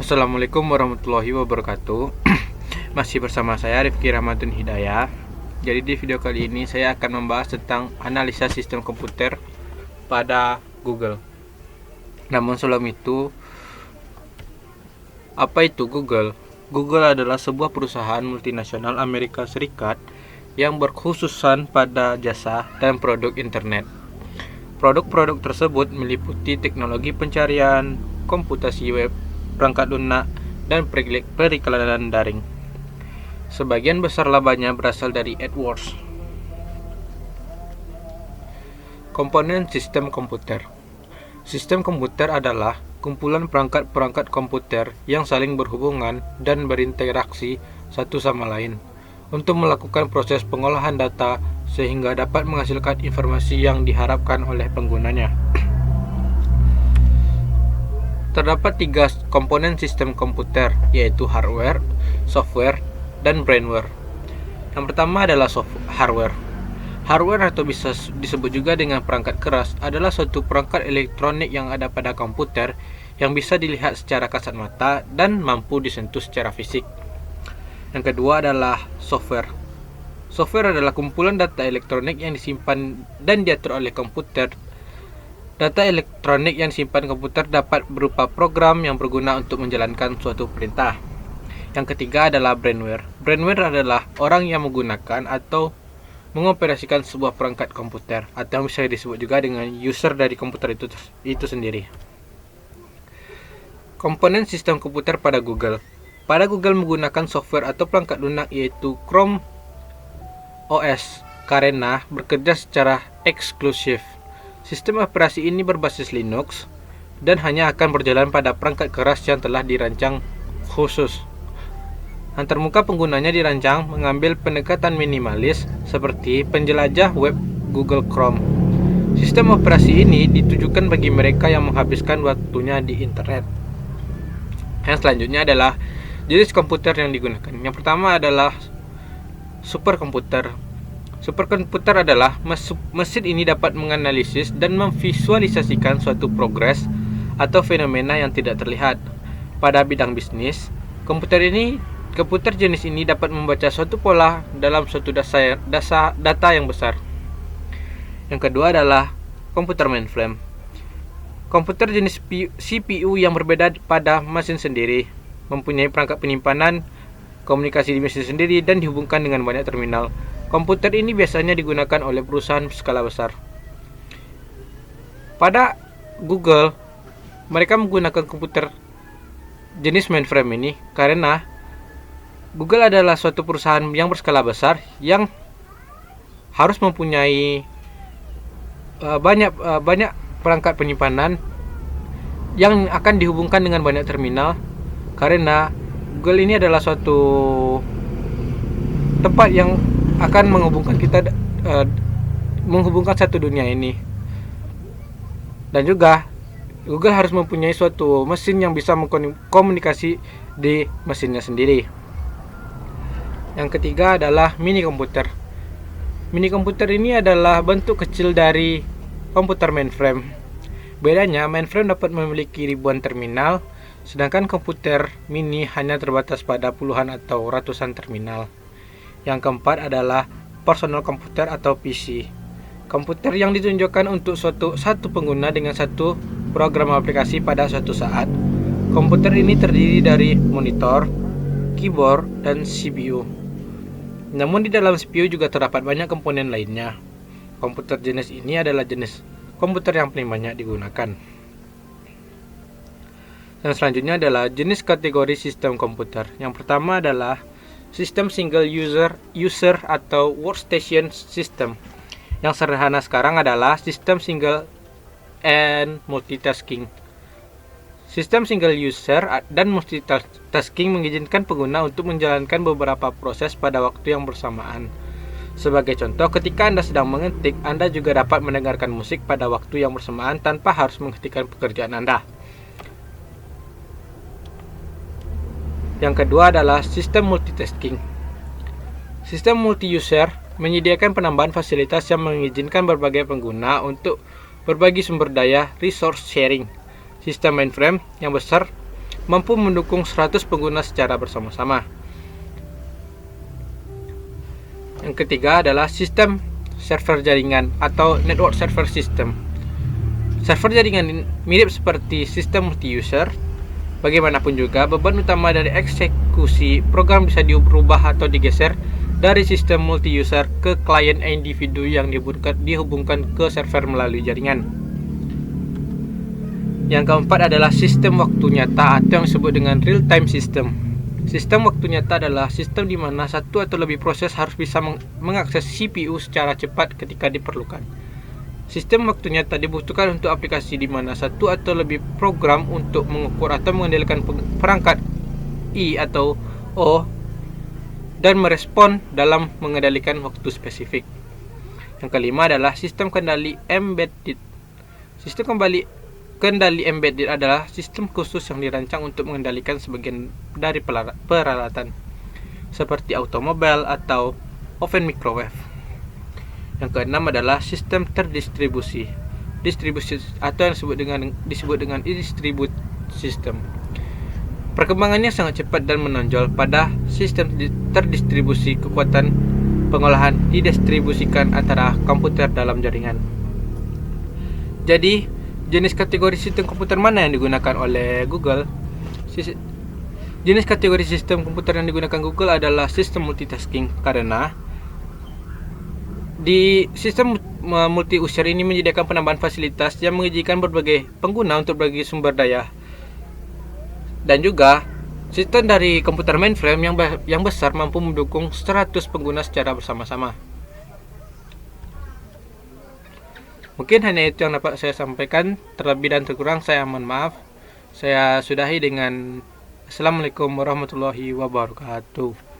Assalamualaikum warahmatullahi wabarakatuh. Masih bersama saya Rifki Rahmatun Hidayah. Jadi di video kali ini saya akan membahas tentang analisa sistem komputer pada Google. Namun sebelum itu, apa itu Google? Google adalah sebuah perusahaan multinasional Amerika Serikat yang berkhususan pada jasa dan produk internet. Produk-produk tersebut meliputi teknologi pencarian, komputasi web, perangkat lunak, dan periklanan daring. Sebagian besar labanya berasal dari AdWords. Komponen sistem komputer. Sistem komputer adalah kumpulan perangkat-perangkat komputer yang saling berhubungan dan berinteraksi satu sama lain untuk melakukan proses pengolahan data sehingga dapat menghasilkan informasi yang diharapkan oleh penggunanya. Terdapat 3 komponen sistem komputer, yaitu hardware, software, dan brainware. Yang pertama adalah hardware. Hardware atau bisa disebut juga dengan perangkat keras adalah suatu perangkat elektronik yang ada pada komputer yang bisa dilihat secara kasat mata dan mampu disentuh secara fisik. Yang kedua adalah software. Software adalah kumpulan data elektronik yang disimpan dan diatur oleh komputer. Data elektronik yang disimpan komputer dapat berupa program yang berguna untuk menjalankan suatu perintah. Yang ketiga adalah brainware. Brainware adalah orang yang menggunakan atau mengoperasikan sebuah perangkat komputer atau bisa disebut juga dengan user dari komputer itu sendiri. Komponen sistem komputer pada Google. Pada Google menggunakan software atau perangkat lunak yaitu Chrome OS karena bekerja secara eksklusif. Sistem operasi ini berbasis Linux dan hanya akan berjalan pada perangkat keras yang telah dirancang khusus. Antarmuka penggunanya dirancang mengambil pendekatan minimalis seperti penjelajah web Google Chrome. Sistem operasi ini ditujukan bagi mereka yang menghabiskan waktunya di internet. Yang selanjutnya adalah jenis komputer yang digunakan. Yang pertama adalah superkomputer. Superkomputer adalah mesin ini dapat menganalisis dan memvisualisasikan suatu progres atau fenomena yang tidak terlihat. Pada bidang bisnis, komputer jenis ini dapat membaca suatu pola dalam suatu data yang besar. Yang kedua adalah komputer mainframe. Komputer jenis CPU yang berbeda pada mesin sendiri, mempunyai perangkat penyimpanan, komunikasi di mesin sendiri, dan dihubungkan dengan banyak terminal. Komputer ini biasanya digunakan oleh perusahaan skala besar. Pada Google, mereka menggunakan komputer jenis mainframe ini karena Google adalah suatu perusahaan yang berskala besar yang harus mempunyai banyak perangkat penyimpanan yang akan dihubungkan dengan banyak terminal, karena Google ini adalah suatu tempat yang akan menghubungkan satu dunia ini. Dan juga Google harus mempunyai suatu mesin yang bisa mengkomunikasi di mesinnya sendiri. Yang ketiga adalah mini komputer. Mini komputer ini adalah bentuk kecil dari komputer mainframe. Bedanya, mainframe dapat memiliki ribuan terminal, sedangkan komputer mini hanya terbatas pada puluhan atau ratusan terminal. Yang keempat adalah personal komputer atau PC. Komputer yang ditunjukkan untuk satu pengguna dengan satu program aplikasi pada suatu saat. Komputer ini terdiri dari monitor, keyboard, dan CPU. Namun di dalam CPU juga terdapat banyak komponen lainnya. Komputer jenis ini adalah jenis komputer yang paling banyak digunakan. Dan selanjutnya adalah jenis kategori sistem komputer. Yang pertama adalah sistem single user atau workstation system. Yang sederhana sekarang adalah sistem single and multitasking. Sistem single user dan multitasking mengizinkan pengguna untuk menjalankan beberapa proses pada waktu yang bersamaan. Sebagai contoh, ketika Anda sedang mengetik, Anda juga dapat mendengarkan musik pada waktu yang bersamaan tanpa harus menghentikan pekerjaan Anda. Yang kedua adalah sistem multitasking. Sistem multi-user menyediakan penambahan fasilitas yang mengizinkan berbagai pengguna untuk berbagi sumber daya resource sharing. Sistem mainframe yang besar mampu mendukung 100 pengguna secara bersama-sama. Yang ketiga adalah sistem server jaringan atau network server system. Server jaringan mirip seperti sistem multi-user. Bagaimanapun juga, beban utama dari eksekusi program bisa diubah atau digeser dari sistem multi-user ke klien individu yang dihubungkan ke server melalui jaringan. Yang keempat adalah sistem waktu nyata atau yang disebut dengan real-time system. Sistem waktu nyata adalah sistem di mana satu atau lebih proses harus bisa mengakses CPU secara cepat ketika diperlukan. Sistem waktu nyata dibutuhkan untuk aplikasi di mana satu atau lebih program untuk mengukur atau mengendalikan perangkat I atau O dan merespon dalam mengendalikan waktu spesifik. Yang kelima adalah sistem kendali embedded. Sistem kendali embedded adalah sistem khusus yang dirancang untuk mengendalikan sebagian dari peralatan seperti automobil atau oven microwave. Yang keenam adalah sistem terdistribusi. Distribusi atau yang disebut dengan distribute system. Perkembangannya sangat cepat dan menonjol. Pada sistem terdistribusi, kekuatan pengolahan didistribusikan antara komputer dalam jaringan. Jadi, jenis kategori sistem komputer mana yang digunakan oleh Google? Jenis kategori sistem komputer yang digunakan Google adalah sistem multitasking, karena di sistem multi-user ini menyediakan penambahan fasilitas yang mengizinkan berbagai pengguna untuk berbagi sumber daya. Dan juga, sistem dari komputer mainframe yang besar mampu mendukung 100 pengguna secara bersama-sama. Mungkin hanya itu yang dapat saya sampaikan. Terlebih dan terkurang saya mohon maaf. Saya sudahi dengan Assalamualaikum warahmatullahi wabarakatuh.